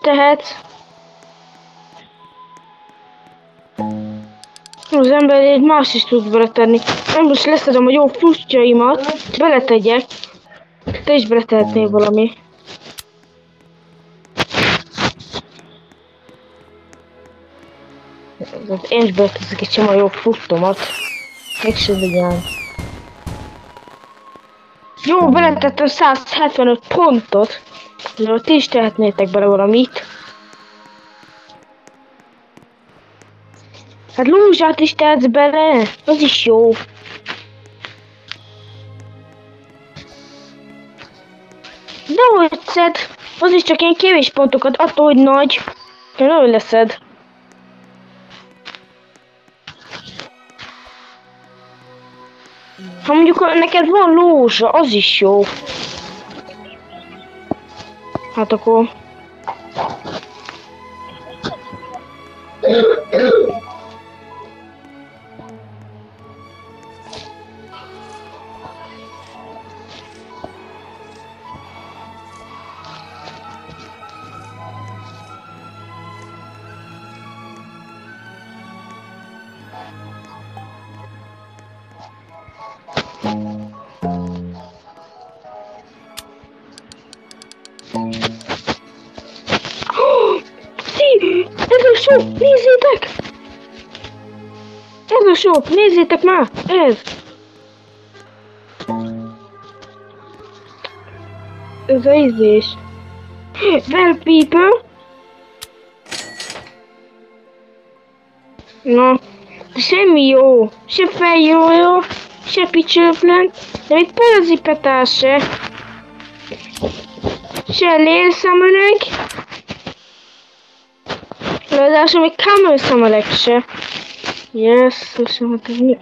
tehetsz. Az ember egy más is tud beletenni. Én most leszedem a jó frustjaimat, beletegyek. Te is beletehetnél valami. Én is beleteszek egy csomó jó frustomat. Mégsem vigyám. Jó, beletettem 175 pontot. De ti is tehetnétek bele valamit. Hát lúzsát is tehetsz bele, az is jó. De hogy szed, az is csak ilyen kevés pontokat, attól, hogy nagy. Nagyon leszed. Ha mondjuk neked van lózsa, az is jó. Hát akkor... Ez a shop, nézzétek! Ez a shop, nézzétek már! Ez! Ez a ízés. Well people! Na, semmi jó. Se fejjó, se picsőplen, de itt parazipetás se. Se lélszemeleg. Ráadásul még kameraszemeleg se. Yes, köszönöm, hogy mi...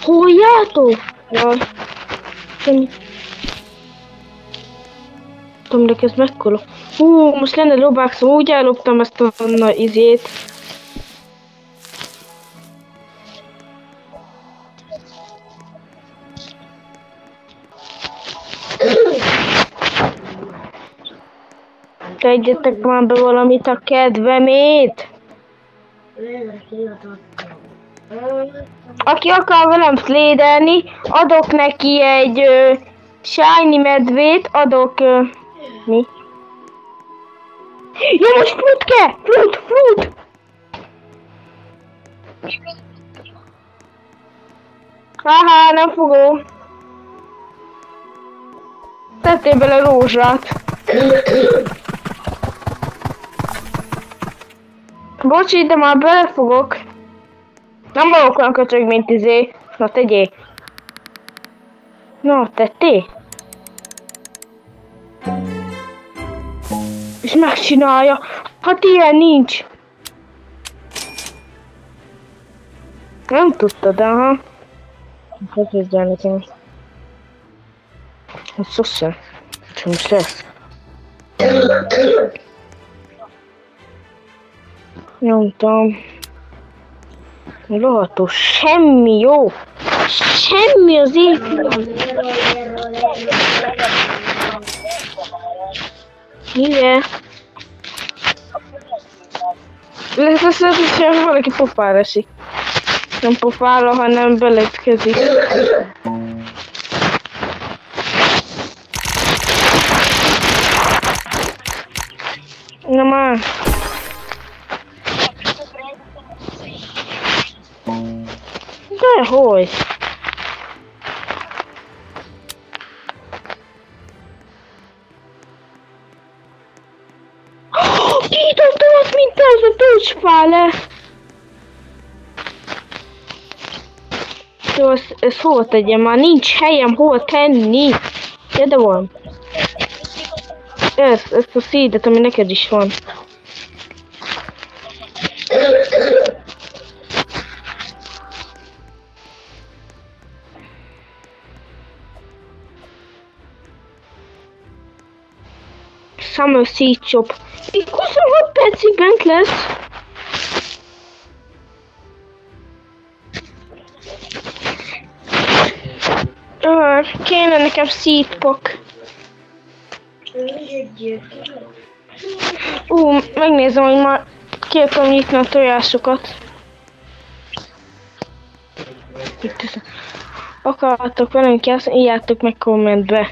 Halljátok? Jaj. Tudom, de ez mekkora. Most lenne lobákszom, úgy elloptam ezt a izét. Tegyetek már be valamit a kedvemét! Aki akar velem slédelni, adok neki egy shiny medvét, adok... mi? Ja, most flut kell! Flut! Haha, nem fogom. Tettél bele rózsát. Bocsi, de már belefogok. Nem vagyok olyan köcsög, mint izé. Na tegyél. Na, tettél? És megcsinálja. Hát ilyen nincs. Nem tudtad, aha. Hogy kezdjál nekem. Hát szosszön. Csak most lesz. Nyomtam. Rohadtó, semmi jó. Semmi az épület. Igen. Lesz, hogy valaki pofára esik. Nem pofára, hanem beletkezik. Na már. Dehogy. Kiítottam azt, mint az a tőcsfále. Jó, ezt hova tegyem már? Nincs helyem hova tenni. De van. Ezt a szídet, ami neked is van. Summer Seed Shop. Még 26 percig bent lesz. Kéne nekem seed pack. Megnézem, hogy már ki akarom nyitni a tojásokat. Akartok velünk játszani, írjátok meg kommentbe.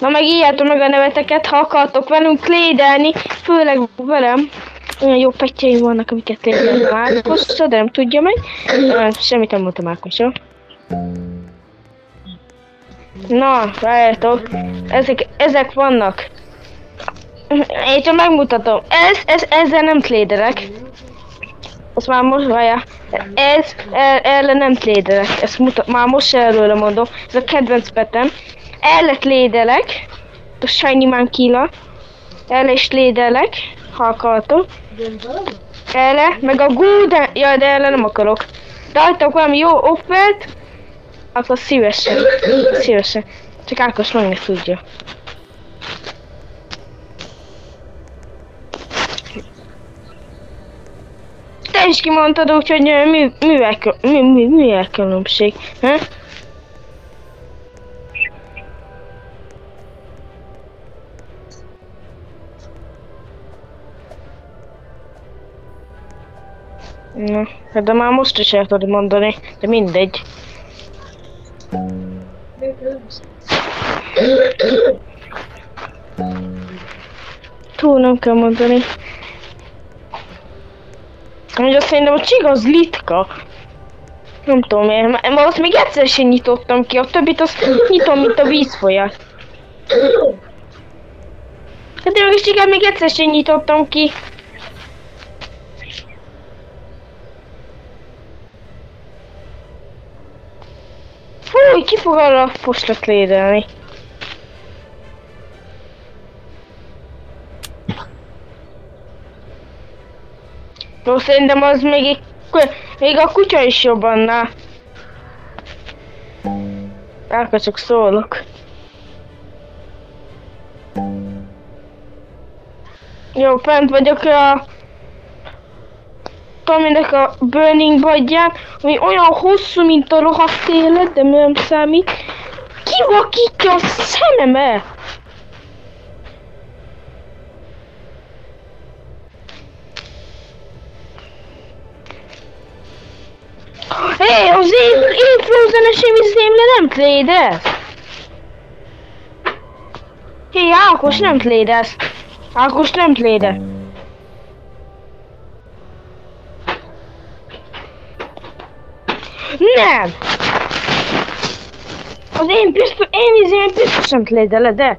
Na meg írjátok meg a neveteket, ha akartok velünk lédelni, főleg velem. Olyan jó pettjeim vannak, amiket lédelni a Ákosra, de nem tudja meg. Semmit nem mondtam Ákosra. Na, várjátok. Ezek vannak. Én csak megmutatom. Ezzel nem tlédelek. Azt már most várja. Erre nem tlédelek. Ezt már most előre mondom. Ez a kedvenc petem. Erre tlédelek. A Shiny Mankilla. Erre is tlédelek. Ha akartok. Erre, meg a Golden. Jaj, de erre nem akarok. De hagytok valami jó offert. Akkor szívesen. Szívesen. Csak Ákos meg ne tudja. Te is kimondtad, úgyhogy mivel különbség, ha? Na, hát de már most is el tudod mondani, de mindegy. Túl nem kell mondani. Hogy azt szerintem a csiga az litka. Nem tudom miért, mert azt még egyszer sem nyitottam ki, a többit azt nyitom, mint a vízfolyat. Hát én a csigát még egyszer sem nyitottam ki. Fúj, ki fog arra a postot lédelni? Jó, szerintem az még a kutya is jobb annál. Akkor csak szólok. Jó, fent vagyok a Tominek a Burning Badján, ami olyan hosszú, mint a rohadt élet, de nem számít. Kivakítja a szememet! Hé, az én Frozen-esem izémle nem tlédez! Hé, Ákos nem tlédez! Ákos nem tlédez! Nem! Az én izém biztosan tlédele, de...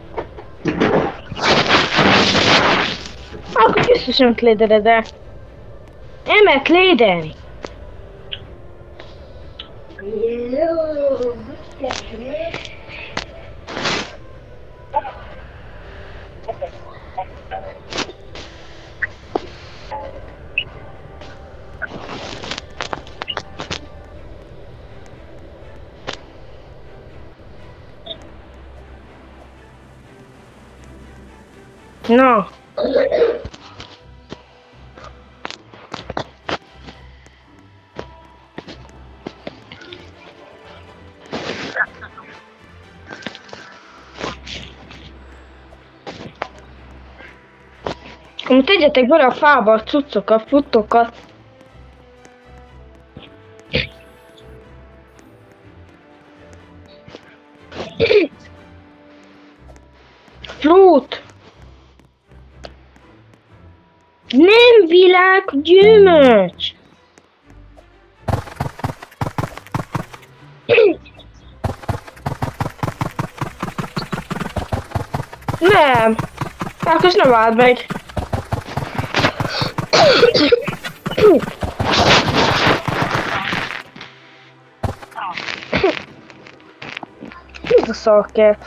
Akkor biztosan tlédele, de... Nem mert tlédelni! No. Akkor tegyetek bele a fába a cuccokat, frutokat. Fruit! Nem világ gyümölcs! Nem! Ákos nem állt meg! Ez a szarkert?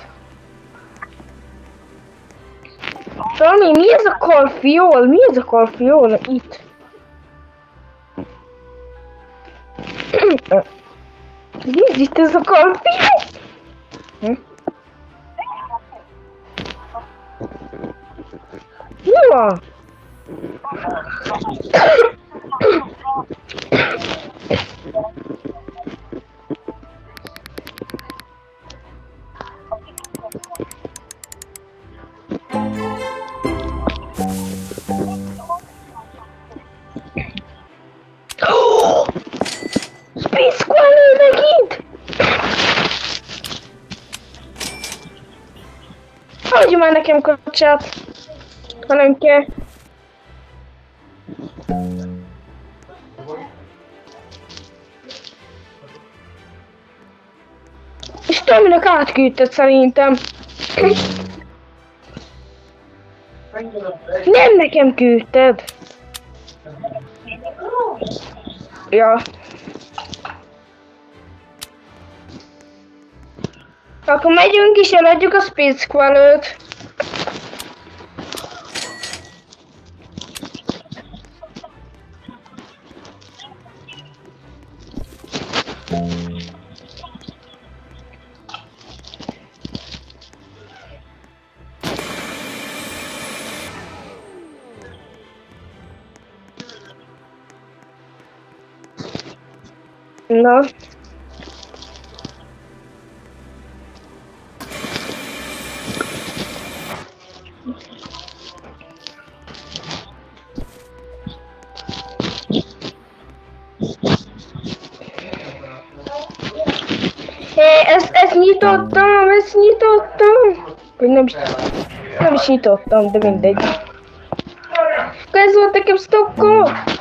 Rami, mi ez a karfiol? Mi ez a karfiol? Itt. Nézd, itt ez a karfiol! Mi van? nekem kacsát. Ha nem kell. És Tominak átküldted szerintem. Nem nekem küldted. Ja. Akkor megyünk is, eladjuk a Speed Squad-ot. Na. Ezt nyitottam. Vagy nem is nyitottam, de mindegy. Ez volt nekem stokkom.